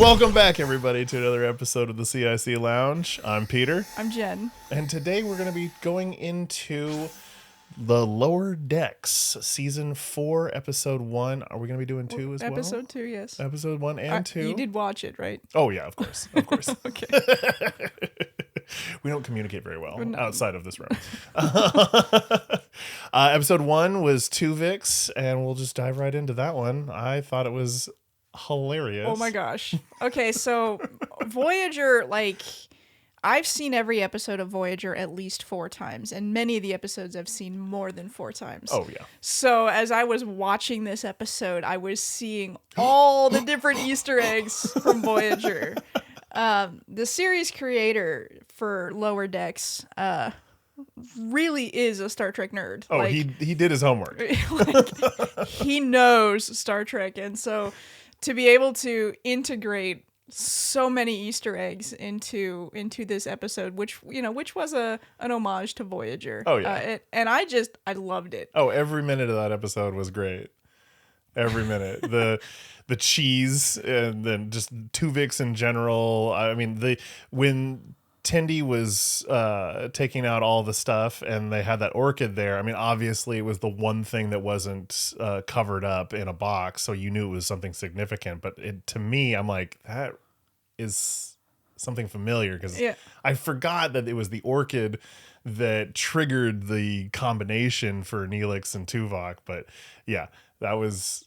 Welcome back, everybody, to another episode of the C.I.C. Lounge. I'm Peter. I'm Jen. And today we're going to be going into the Lower Decks, Season 4, Episode 1. Are we going to be doing 2 as well? Episode 2, yes. Episode 1 and 2. You did watch it, right? Oh, yeah, of course. Of course. Okay. We don't communicate very well No. outside of this room. Episode 1 was Twovix, and we'll just dive right into that one. I thought it was hilarious. Oh my gosh. Okay, so Voyager, I've seen every episode of Voyager at least 4 times, and many of the episodes I've seen more than 4 times. Oh, yeah. So as I was watching this episode, I was seeing all the different Easter eggs from Voyager. The series creator for Lower Decks really is a Star Trek nerd. Oh, he did his homework. He knows Star Trek, and so to be able to integrate so many Easter eggs into this episode, which was an homage to Voyager. Oh yeah, and I loved it. Oh, every minute of that episode was great. Every minute. the cheese, and then just Twovix in general. I mean, when Tendi was taking out all the stuff and they had that orchid there, I mean, obviously it was the one thing that wasn't covered up in a box, so you knew it was something significant. But to me, I'm like, that is something familiar, because I forgot that it was the orchid that triggered the combination for Neelix and Tuvok. But yeah, that was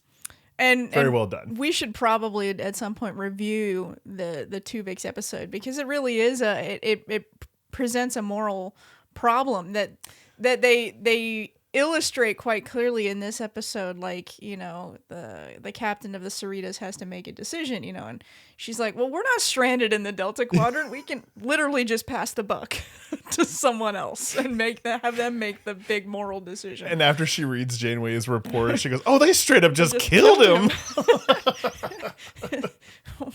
very well done. We should probably at some point review the Twovix episode, because it really is it presents a moral problem that they illustrate quite clearly in this episode. The captain of the Cerritos has to make a decision, and she's like, well, we're not stranded in the Delta Quadrant. We can literally just pass the buck to someone else and have them make the big moral decision. And after she reads Janeway's report, she goes, oh, they straight up just killed him.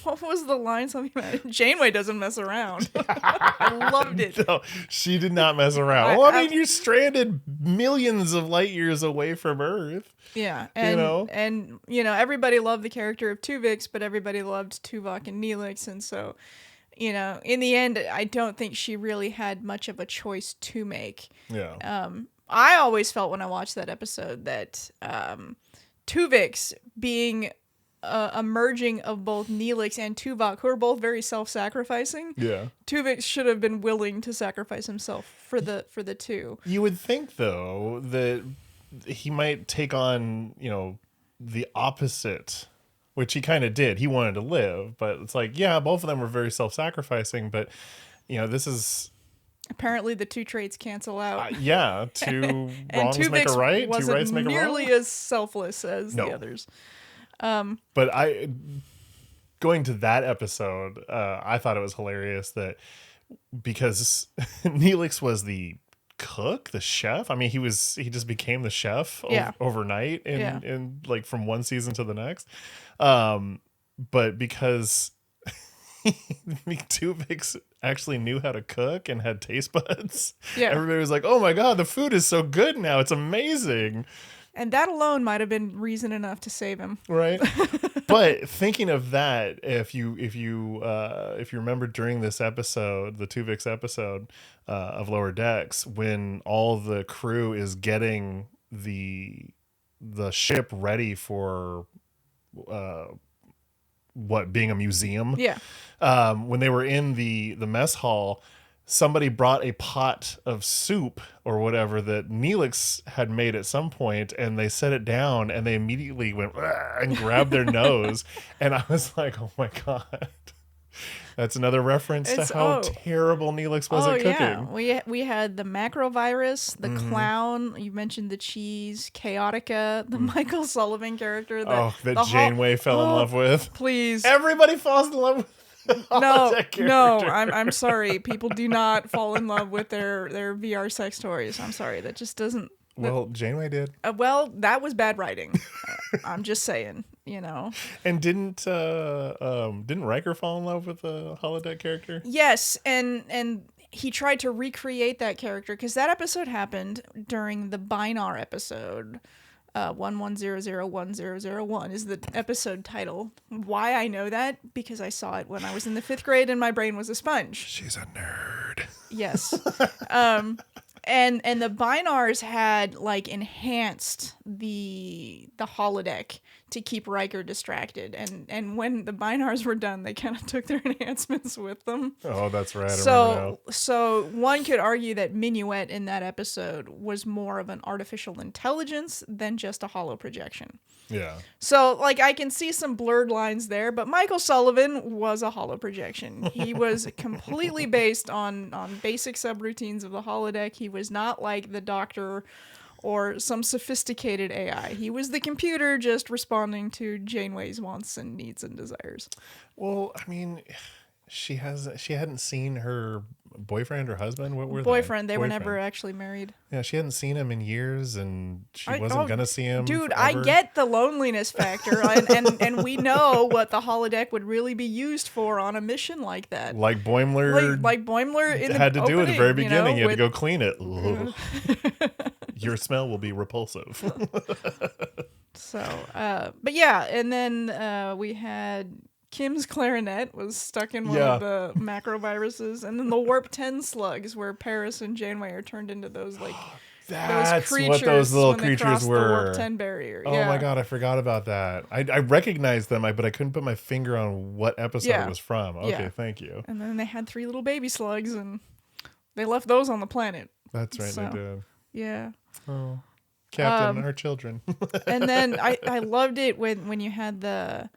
What was the line? Something about Janeway doesn't mess around. I loved it. No, she did not mess around. You're stranded millions of light years away from Earth. Yeah, and everybody loved the character of Twovix, but everybody loved Tuvok and Neelix, and so, in the end, I don't think she really had much of a choice to make. Yeah. I always felt when I watched that episode that Twovix, being a merging of both Neelix and Tuvok, who are both very self-sacrificing. Yeah. Twovix should have been willing to sacrifice himself for the two. You would think, though, that he might take on, the opposite, which he kind of did. He wanted to live, but it's like, yeah, both of them were very self-sacrificing, but this is apparently the two traits cancel out. Yeah, two wrongs make a right, two rights make a wrong. Nearly as selfless as the others. But going to that episode, I thought it was hilarious that because Neelix was the cook, the chef. I mean, he just became the chef overnight in from one season to the next. But because Twovix actually knew how to cook and had taste buds, everybody was like, oh my God, the food is so good now. It's amazing. And that alone might have been reason enough to save him. Right. But thinking of that, if you remember during this episode, the Twovix episode of Lower Decks, when all the crew is getting the ship ready for being a museum. Yeah. When they were in the mess hall, somebody brought a pot of soup or whatever that Neelix had made at some point, and they set it down, and they immediately went and grabbed their nose. And I was like, oh my God. That's another reference to how terrible Neelix was at cooking. Yeah. We had the macrovirus, the clown, you mentioned the cheese, Chaotica, the Michael Sullivan character. That Janeway fell in love with. Please. Everybody falls in love with. No, I'm sorry. People do not fall in love with their VR sex toys. I'm sorry. That just doesn't. Well, Janeway did. Well, that was bad writing. I'm just saying, And didn't Riker fall in love with the holodeck character? Yes, and he tried to recreate that character, because that episode happened during the Binar episode. 11001001 is the episode title. Why I know that? Because I saw it when I was in the 5th grade and my brain was a sponge. She's a nerd. Yes. And the Binars had like enhanced the holodeck to keep Riker distracted, and when the Binars were done, they kind of took their enhancements with them. Oh, that's right. I remember now. So one could argue that Minuet in that episode was more of an artificial intelligence than just a holo projection. Yeah. So, like, I can see some blurred lines there, but Michael Sullivan was a holo projection. He was completely based on basic subroutines of the holodeck. He was not like the Doctor or some sophisticated AI. He was the computer just responding to Janeway's wants and needs and desires. Well, I mean, she hadn't seen her boyfriend or husband. What were boyfriend? they? They were never actually married. Yeah, she hadn't seen him in years, and she wasn't gonna see him. Dude, forever. I get the loneliness factor, and we know what the holodeck would really be used for on a mission like that. Like Boimler, like Boimler in had the to do at the very beginning. You had with, to go clean it. Your smell will be repulsive. So, but yeah, and then we had Kim's clarinet was stuck in one of the macroviruses, and then the Warp 10 slugs, where Paris and Janeway are turned into those like That's those what those little when they creatures cross were. The Warp 10 barrier. Oh my god, I forgot about that. I recognized them, but I couldn't put my finger on what episode it was from. Okay, thank you. And then they had 3 little baby slugs, and they left those on the planet. That's right, they did. Yeah. Oh, Captain, our children. And then I loved it when you had the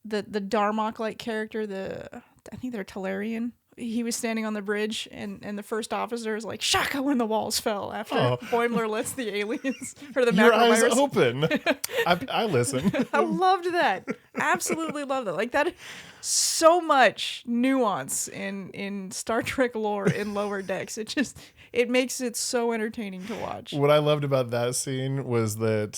Darmok-like character, I think they're Talarian. He was standing on the bridge, and the first officer is like, Shaka, when the walls fell, after Boimler lets the aliens, or the Your macrovirus. eyes open. I listen. I loved that. Absolutely loved it. Like, that, so much nuance in Star Trek lore in Lower Decks. It makes it so entertaining to watch. What I loved about that scene was that,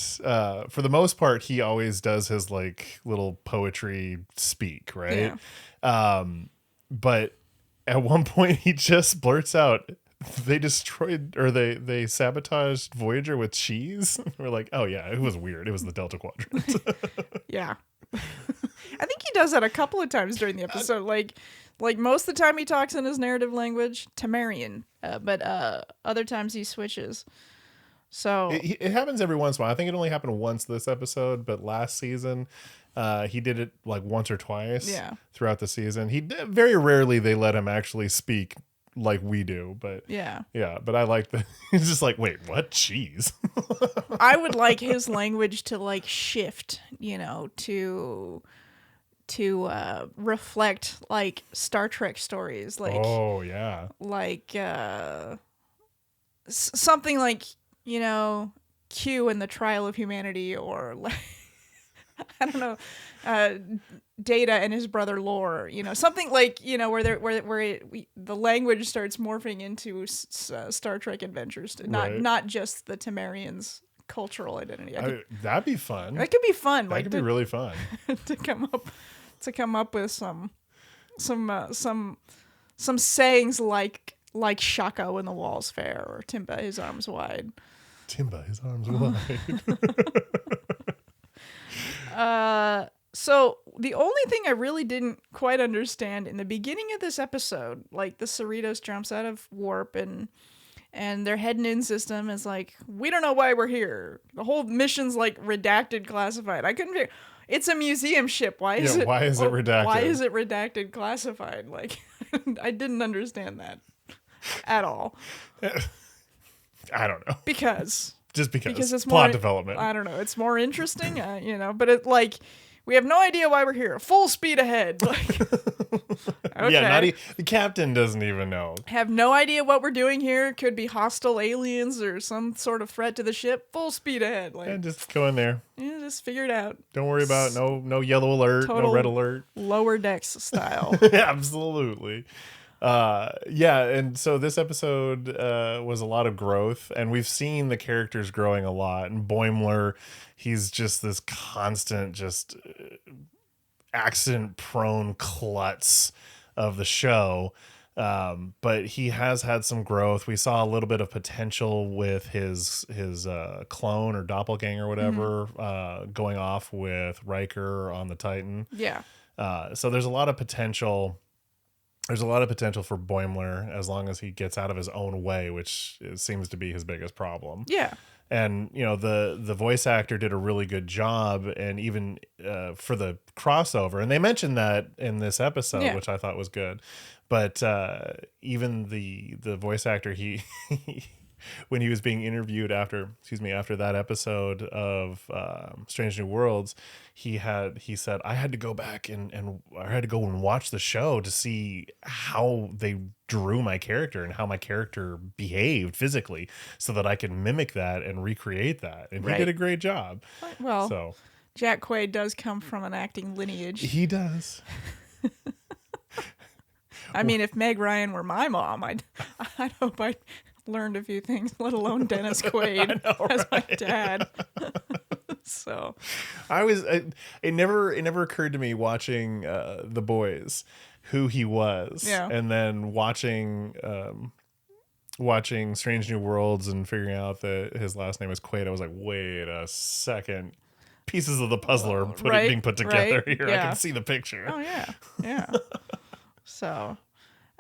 for the most part, he always does his like little poetry speak, right? Yeah. But at one point, he just blurts out, "They destroyed, or they sabotaged Voyager with cheese." We're like, "Oh yeah, it was weird. It was the Delta Quadrant." Yeah. I think he does that a couple of times during the episode. Like most of the time he talks in his narrative language, Tamarian, but other times he switches. So it happens every once in a while. I think it only happened once this episode, but last season he did it like once or twice throughout the season. Very rarely they let him actually speak like we do, but yeah. But I like that. He's just like, wait, what? Cheese? I would like his language to like shift, to reflect like Star Trek stories, like something like Q and the Trial of Humanity, or like I don't know, Data and his brother Lore, something like where the language starts morphing into Star Trek adventures, not just the Tamarians' cultural identity. That'd be fun. That could be fun. That could be really fun to come up with some sayings like Shaka when the walls fair, or Timba his arms wide. Timba his arms wide. So the only thing I really didn't quite understand in the beginning of this episode, like the Cerritos jumps out of warp and their heading-in system is like, we don't know why we're here. The whole mission's like redacted, classified. I couldn't figure. It's a museum ship. Why is it redacted? Why is it redacted, classified? Like, I didn't understand that at all. I don't know. Because it's plot development. I don't know. It's more interesting, but it like, we have no idea why we're here. Full speed ahead. Like, okay. Yeah, the captain doesn't even know. Have no idea what we're doing here. Could be hostile aliens or some sort of threat to the ship. Full speed ahead. Like, and just go in there. Yeah, just figure it out. Don't worry about no yellow alert, no red alert. Lower Decks style. Absolutely. And so this episode was a lot of growth, and we've seen the characters growing a lot. And Boimler, he's just this constant, just accident-prone klutz of the show. But he has had some growth. We saw a little bit of potential with his clone or doppelganger, or whatever, going off with Riker on the Titan. Yeah. So there's a lot of potential. There's a lot of potential for Boimler as long as he gets out of his own way, which seems to be his biggest problem. Yeah. And the voice actor did a really good job, and even for the crossover, and they mentioned that in this episode, which I thought was good. But even the voice actor, he when he was being interviewed after that episode of Strange New Worlds, he said, I had to go back and I had to go and watch the show to see how they drew my character and how my character behaved physically so that I could mimic that and recreate that. And he did a great job. Well, so Jack Quaid does come from an acting lineage. He does. I mean, if Meg Ryan were my mom, I'd hope I'd learned a few things, let alone Dennis Quaid as my dad. So it never occurred to me watching The Boys who he was, and then watching Strange New Worlds and figuring out that his last name is Quaid. I was like, wait a second, pieces of the puzzle are being put together here. I can see the picture. Oh yeah. So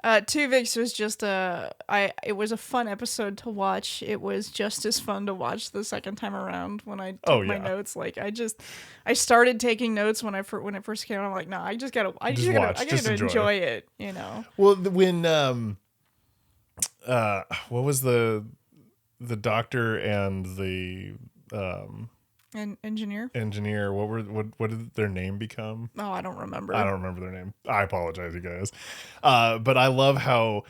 Twovix was just it was a fun episode to watch. It was just as fun to watch the second time around when I took my notes. Like I started taking notes when it first came out. I'm like, no, I gotta enjoy it, you know. Well, when what was the doctor and the And engineer. What did their name become? Oh, I don't remember. I don't remember their name. I apologize, you guys. But I love how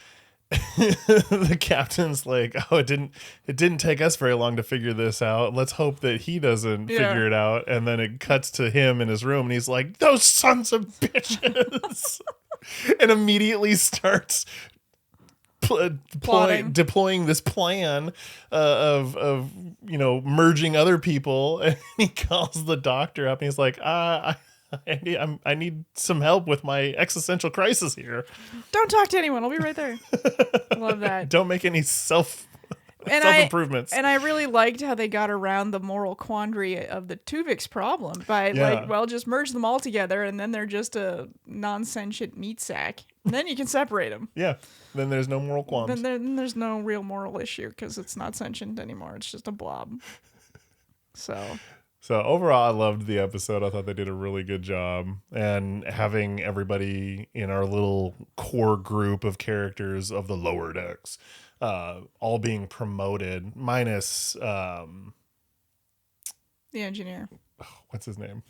the captain's like, oh, it didn't take us very long to figure this out. Let's hope that he doesn't figure it out. And then it cuts to him in his room, and he's like, those sons of bitches, and immediately starts deploying this plan of merging other people. And he calls the doctor up and he's like, I need some help with my existential crisis here. Don't talk to anyone, I'll be right there. Love that. Don't make any self improvements. And I really liked how they got around the moral quandary of the Twovix problem by just merge them all together, and then they're just a non-sentient meat sack. And then you can separate them. Yeah. Then there's no moral qualms. Then there's no real moral issue because it's not sentient anymore. It's just a blob. So overall, I loved the episode. I thought they did a really good job. And having everybody in our little core group of characters of the lower decks all being promoted, minus the engineer. What's his name?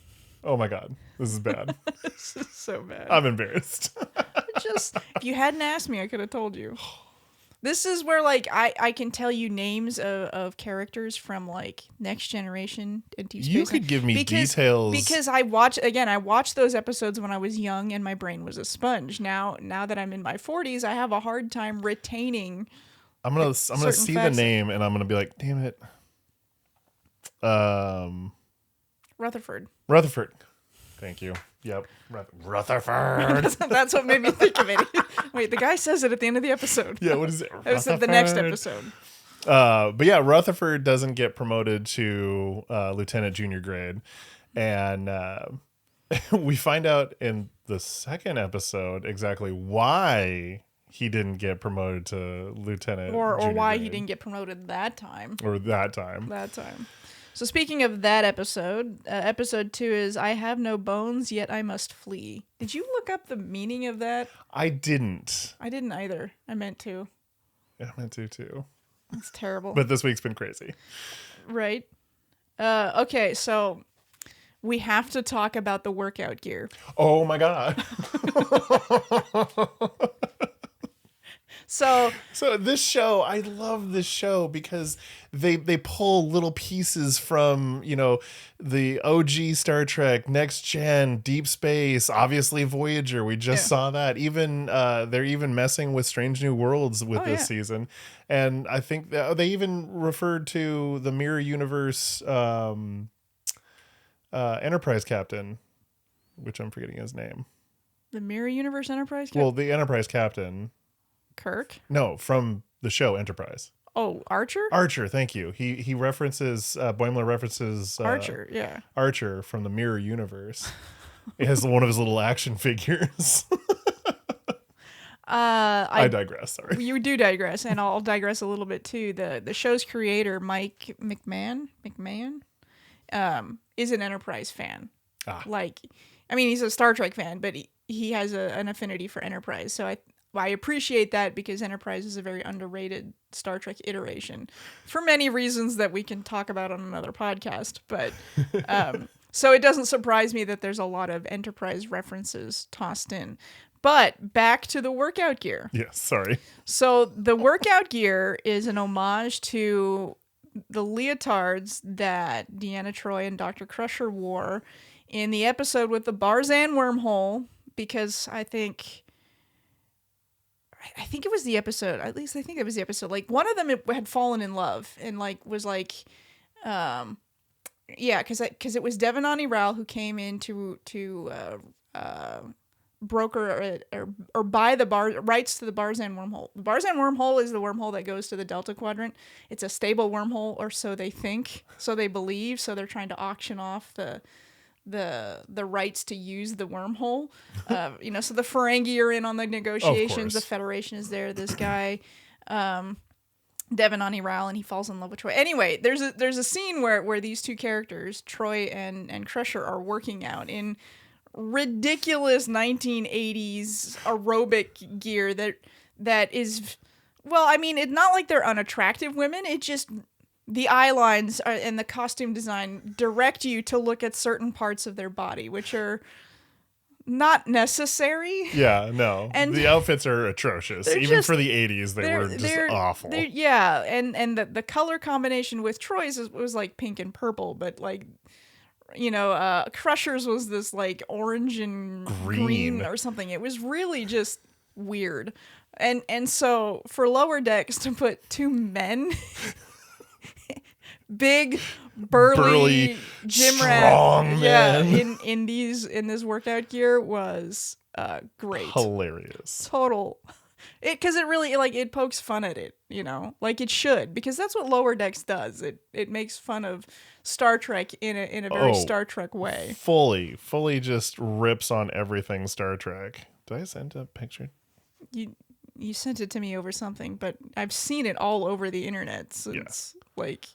Oh my God, this is bad. This is so bad. I'm embarrassed. If you hadn't asked me, I could have told you. This is where I can tell you names of characters from Next Generation and Deep Space. You could give me details because I watched those episodes when I was young and my brain was a sponge. Now that I'm in my 40s, I have a hard time retaining. I'm gonna see the name and I'm gonna be like, damn it. Rutherford. Thank you. Yep. Rutherford. That's what made me think of it. Wait, the guy says it at the end of the episode. Yeah, what is it? It was the next episode. But yeah, Rutherford doesn't get promoted to lieutenant junior grade. And we find out in the second episode exactly why he didn't get promoted to lieutenant. Or why he didn't get promoted that time. That time. So speaking of that episode, episode 2 is I have no bones, yet I must flee. Did you look up the meaning of that? I didn't. I didn't either. I meant to. Yeah, I meant to too. That's terrible. But this week's been crazy. Right. Okay, so we have to talk about the workout gear. Oh my God. So this show, I love this show because they pull little pieces from, the OG Star Trek, Next Gen, Deep Space, obviously Voyager. We just saw that. Even they're even messing with Strange New Worlds with this season. And I think they even referred to the Mirror Universe Enterprise captain, which I'm forgetting his name. The Mirror Universe Enterprise captain? Well, the Enterprise captain. Kirk? No, from the show Enterprise. Oh, Archer? Archer, thank you. He references Boimler references Archer, yeah. Archer from the Mirror Universe. He has one of his little action figures. I digress. Sorry, you do digress, and I'll digress a little bit too. The show's creator, Mike McMahon, is an Enterprise fan. Like, I mean, he's a Star Trek fan, but he has an affinity for Enterprise. So I appreciate that, because Enterprise is a very underrated Star Trek iteration for many reasons that we can talk about on another podcast. But so it doesn't surprise me that there's a lot of Enterprise references tossed in. But back to the workout gear. Yes, sorry. So the workout gear is an homage to the leotards that Deanna Troi and Dr. Crusher wore in the episode with the Barzan wormhole, because I think it was the episode. At least I think it was the episode. Like, one of them had fallen in love and like was like, yeah, because it was Devanani Rao who came in to broker or buy the rights to the Barzan wormhole. The Barzan wormhole is the wormhole that goes to the Delta Quadrant. It's a stable wormhole, or so they think, so they believe. So they're trying to auction off the rights to use the wormhole. So the Ferengi are in on the negotiations. The Federation is there. This guy, Devanani Rao, and he falls in love with Troi. Anyway, there's a scene where these two characters, Troi and Crusher, are working out in ridiculous 1980s aerobic gear that is, well, I mean, it's not like they're unattractive women. It just, the eye lines and the costume design direct you to look at certain parts of their body, which are not necessary. Yeah, no. And the outfits are atrocious. Even for the 80s, they were just awful. Yeah, and the color combination with Troy's was like pink and purple, but like, Crusher's was this like orange and green or something. It was really just weird. And so for Lower Decks to put two men, big, burly gym rat, in this workout gear was great. Hilarious. Total. Because it really, like, it pokes fun at it, like it should, because that's what Lower Decks does. It makes fun of Star Trek in a very Star Trek way. Fully just rips on everything Star Trek. Did I send a picture? You sent it to me over something, but I've seen it all over the internet since, like,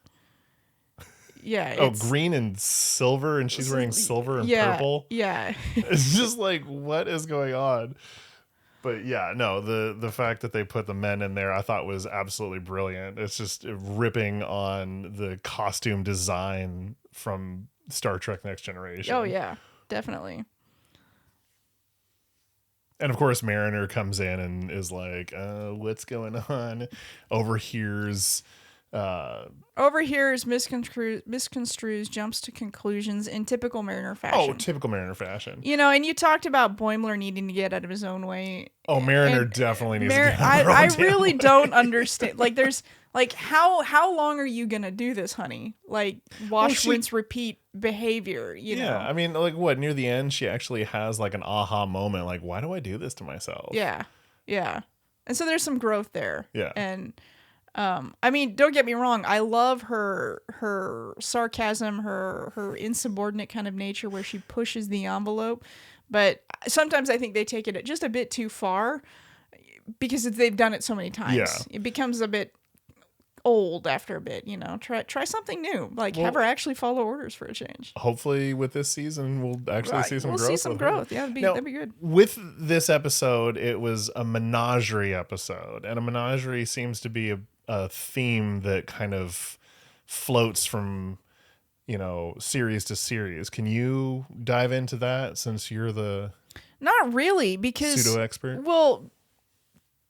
yeah. Green and silver, and she's wearing silver and purple? Yeah. It's just like, what is going on? But yeah, no, the fact that they put the men in there, I thought was absolutely brilliant. It's just ripping on the costume design from Star Trek Next Generation. Oh, yeah, definitely. And of course, Mariner comes in and is like, what's going on? Overhears, misconstrues, jumps to conclusions in typical Mariner fashion. Oh, typical Mariner fashion. And you talked about Boimler needing to get out of his own way. Oh, Mariner definitely needs to get out of her own I really don't understand. Like, there's, like, how long are you going to do this, honey? Like, rinse, repeat behavior, Yeah, I mean, like, what, near the end, she actually has, like, an aha moment. Like, why do I do this to myself? Yeah. And so there's some growth there. Yeah. And I mean, don't get me wrong. I love her sarcasm, her insubordinate kind of nature where she pushes the envelope. But sometimes I think they take it just a bit too far because they've done it so many times. Yeah. It becomes a bit old after a bit, Try something new. Like, have her actually follow orders for a change. Hopefully with this season, we'll actually see some growth. We'll see some growth. Yeah, that'd be good. With this episode, it was a menagerie episode. And a menagerie seems to be a theme that kind of floats from, series to series. Can you dive into that since you're the not really, because pseudo expert? Well,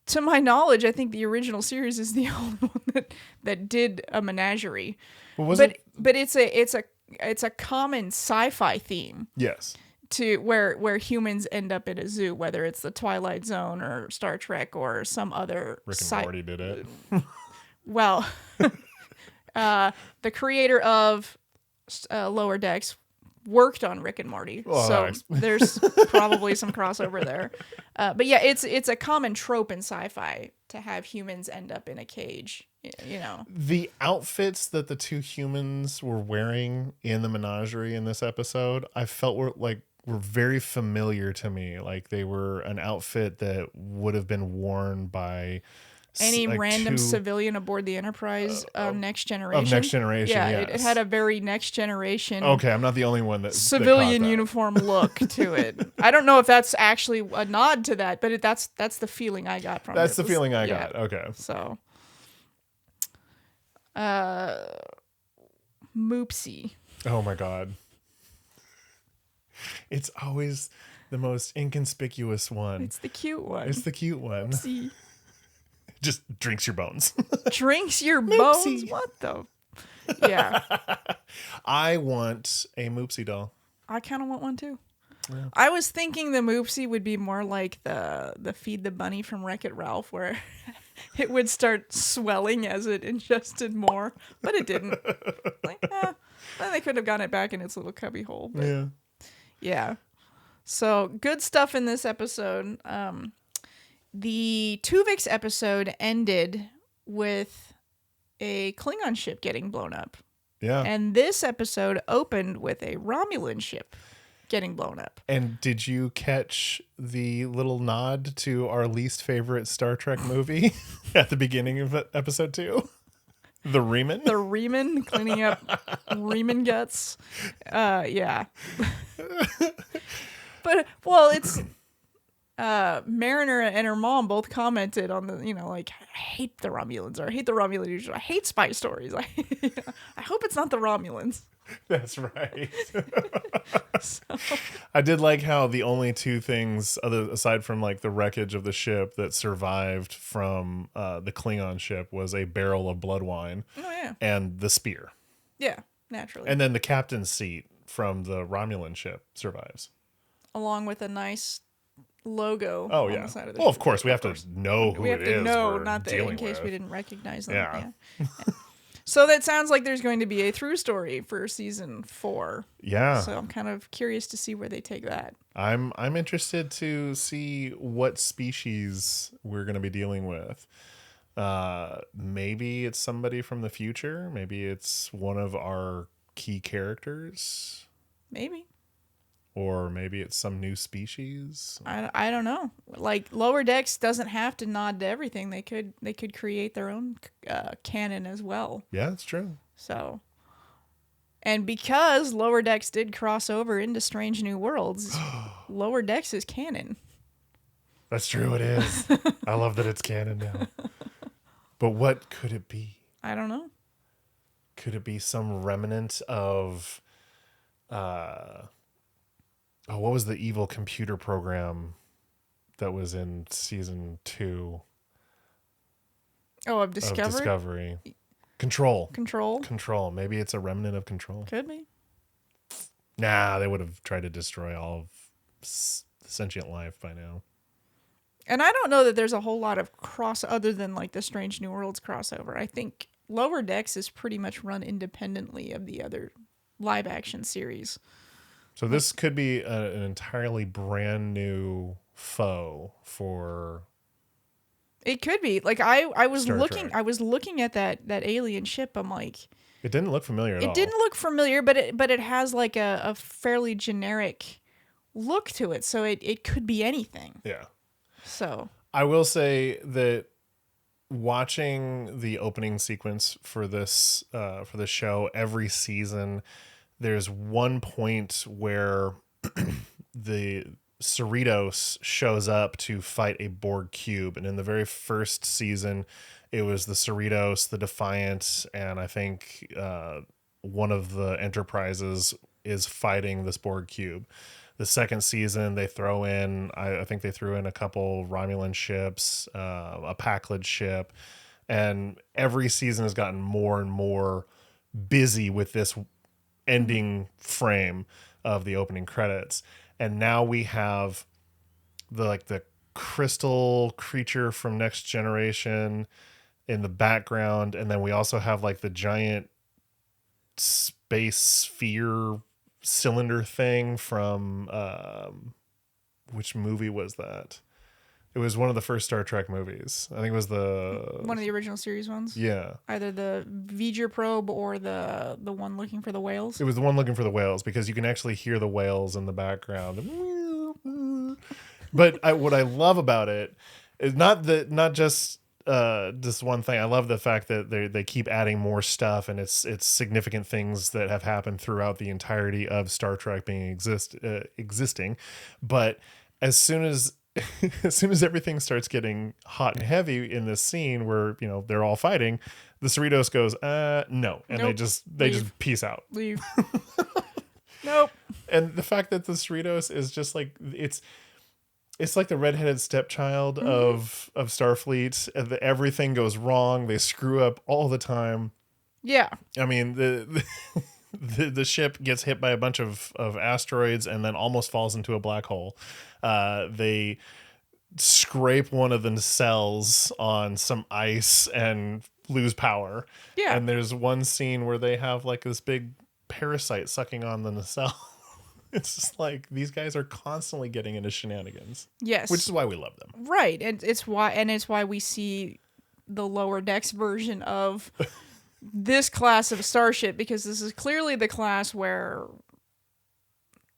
to my knowledge, I think the original series is the only one that did a menagerie. Well, but it's a common sci-fi theme. Yes. To where humans end up in a zoo, whether it's the Twilight Zone or Star Trek or some other. Rick and Morty did it. Well, the creator of Lower Decks worked on Rick and Morty, Well, so nice. there's probably some crossover there. But yeah, it's a common trope in sci-fi to have humans end up in a cage. You know, The outfits that the two humans were wearing in the menagerie in this episode, I felt were very familiar to me. Like they were an outfit that would have been worn by any like random two civilian aboard the Enterprise Next Generation. of Next Generation. Yeah, Yes. it had a very Next Generation. Okay, I'm not the only one that Civilian that uniform look to it. I don't know if that's actually a nod to that, but that's the feeling I got from it. That's the feeling I yeah. got. Okay. So, Moopsy. Oh my god. It's always the most inconspicuous one. It's the cute one. It's the cute one. Moopsy. Just drinks your bones. Drinks your bones? Moopsy. What the? Yeah. I want a Moopsy doll. I kind of want one too. Yeah. I was thinking the Moopsy would be more like the Feed the Bunny from Wreck-It Ralph, where it would start swelling as it ingested more, but it didn't. Then they could have gotten it back in its little cubby hole. But Yeah. yeah. So good stuff in this episode. The Twovix episode ended with a Klingon ship getting blown up. Yeah. And this episode opened with a Romulan ship getting blown up. And did you catch the little nod to our least favorite Star Trek movie at the beginning of episode 2? The Reman? The Reman cleaning up Reman guts. Yeah. But, well, it's... Mariner and her mom both commented on the, like, I hate the Romulans, or I hate the Romulans, or I hate spy stories. I hope it's not the Romulans. That's right. So, I did like how the only two things, aside from like the wreckage of the ship, that survived from the Klingon ship was a barrel of blood wine and the spear. Yeah, naturally. And then the captain's seat from the Romulan ship survives. Along with a nice logo Oh, on yeah. the side of the Well, of ship. course, we have to know who We have it to is know, we're not that in dealing case with. we didn't recognize them. Yeah. Yeah. So that sounds like there's going to be a through story for season 4. Yeah. So I'm kind of curious to see where they take that. I'm interested to see what species we're going to be dealing with. Maybe it's somebody from the future. Maybe it's one of our key characters. Maybe. Or maybe it's some new species. I don't know. Like Lower Decks doesn't have to nod to everything. They could create their own canon as well. Yeah, that's true. So, and because Lower Decks did cross over into Strange New Worlds, Lower Decks is canon. That's true. It is. I love that it's canon now. But what could it be? I don't know. Could it be some remnant of what was the evil computer program that was in season 2 Oh, of Discovery? of Discovery? Control. Control? Maybe it's a remnant of Control. Could be. Nah, they would have tried to destroy all of sentient life by now. And I don't know that there's a whole lot of other than like the Strange New Worlds crossover. I think Lower Decks is pretty much run independently of the other live action series. So this could be an entirely brand new foe for... It could be. Like I was Star looking Trek. I was looking at that alien ship. I'm like, It didn't look familiar at all. it didn't look familiar, but it has like a fairly generic look to it. So it could be anything. Yeah. So I will say that watching the opening sequence for this show every season, there's one point where the Cerritos shows up to fight a Borg cube, and in the very first season, it was the Cerritos, the Defiant, and I think one of the Enterprises is fighting this Borg cube. The second season, they throw in, I think they threw in a couple Romulan ships, a Pakled ship, and every season has gotten more and more busy with this ending frame of the opening credits. And now we have the crystal creature from Next Generation in the background, and then we also have like the giant space sphere cylinder thing from which movie was that? It was one of the first Star Trek movies. I think it was One of the original series ones. yeah. Either the V'ger probe or the one looking for the whales. It was the one looking for the whales because you can actually hear the whales in the background. But what I love about it is not just this one thing. I love the fact that they keep adding more stuff, and it's significant things that have happened throughout the entirety of Star Trek being existing. But as soon as as soon as everything starts getting hot and heavy in this scene where they're all fighting, the Cerritos goes no, and Nope. they Leave. just peace out. Leave. Nope. And the fact that the Cerritos is just like it's like the redheaded stepchild of Starfleet. Everything goes wrong. They screw up all the time. Yeah. I mean, the ship gets hit by a bunch of asteroids and then almost falls into a black hole. They scrape one of the nacelles on some ice and lose power. Yeah. And there's one scene where they have like this big parasite sucking on the nacelle. It's just like these guys are constantly getting into shenanigans. Yes. Which is why we love them. Right. And it's why we see the lower decks version of this class of starship, because this is clearly the class where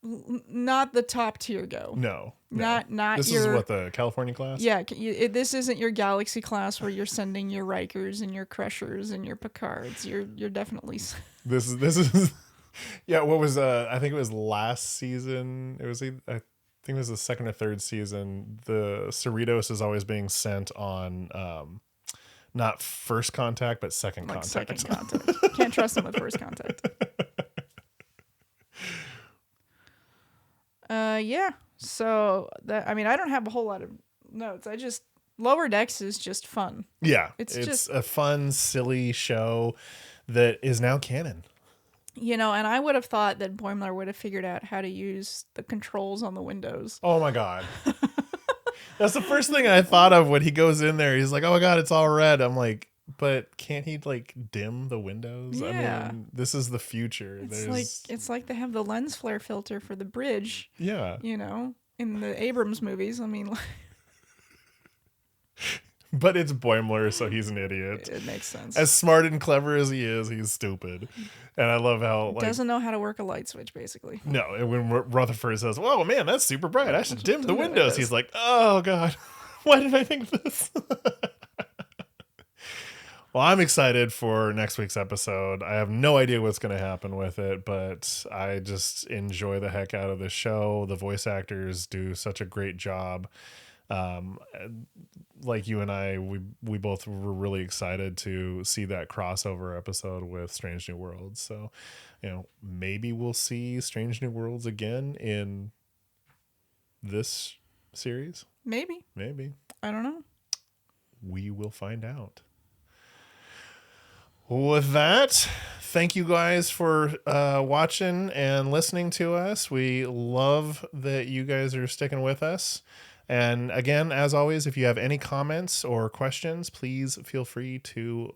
not the top tier go. No. Not This is what, the California class? Yeah, this isn't your Galaxy class where you're sending your Rikers and your Crushers and your Picards. You're definitely This is yeah, what was I think it was last season. I think it was the second or third season. The Cerritos is always being sent on not first contact but second contact. Second contact. Can't trust them with first contact. Yeah. So I don't have a whole lot of notes. Lower Decks is just fun. Yeah. It's just just a fun, silly show that is now canon. And I would have thought that Boimler would have figured out how to use the controls on the windows. Oh my God. That's the first thing I thought of when he goes in there. He's like, oh my God, it's all red. I'm like, but can't he like dim the windows? Yeah. I mean, this is the future. It's like they have the lens flare filter for the bridge. Yeah. In the Abrams movies. I mean, but it's Boimler, so he's an idiot. It makes sense. As smart and clever as he is, he's stupid. And I love how doesn't know how to work a light switch, basically. No, and when Rutherford says, "Whoa, man, that's super bright. I should dim the windows," he's like, "Oh God, why did I think of this?" Well, I'm excited for next week's episode. I have no idea what's going to happen with it, but I just enjoy the heck out of this show. The voice actors do such a great job. Like you and I, we both were really excited to see that crossover episode with Strange New Worlds. So, maybe we'll see Strange New Worlds again in this series. Maybe. I don't know. We will find out. With that, thank you guys for watching and listening to us. We love that you guys are sticking with us. And again, as always, if you have any comments or questions, please feel free to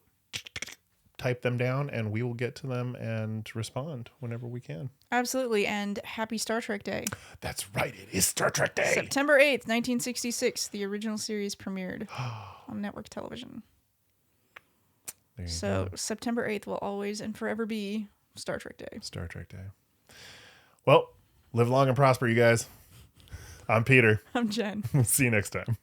type them down and we will get to them and respond whenever we can. Absolutely. And happy Star Trek Day. That's right. It is Star Trek Day. September 8th, 1966, the original series premiered on network television. So go. September 8th will always and forever be Star Trek Day. Star Trek Day. Well, live long and prosper, you guys. I'm Peter. I'm Jen. See you next time.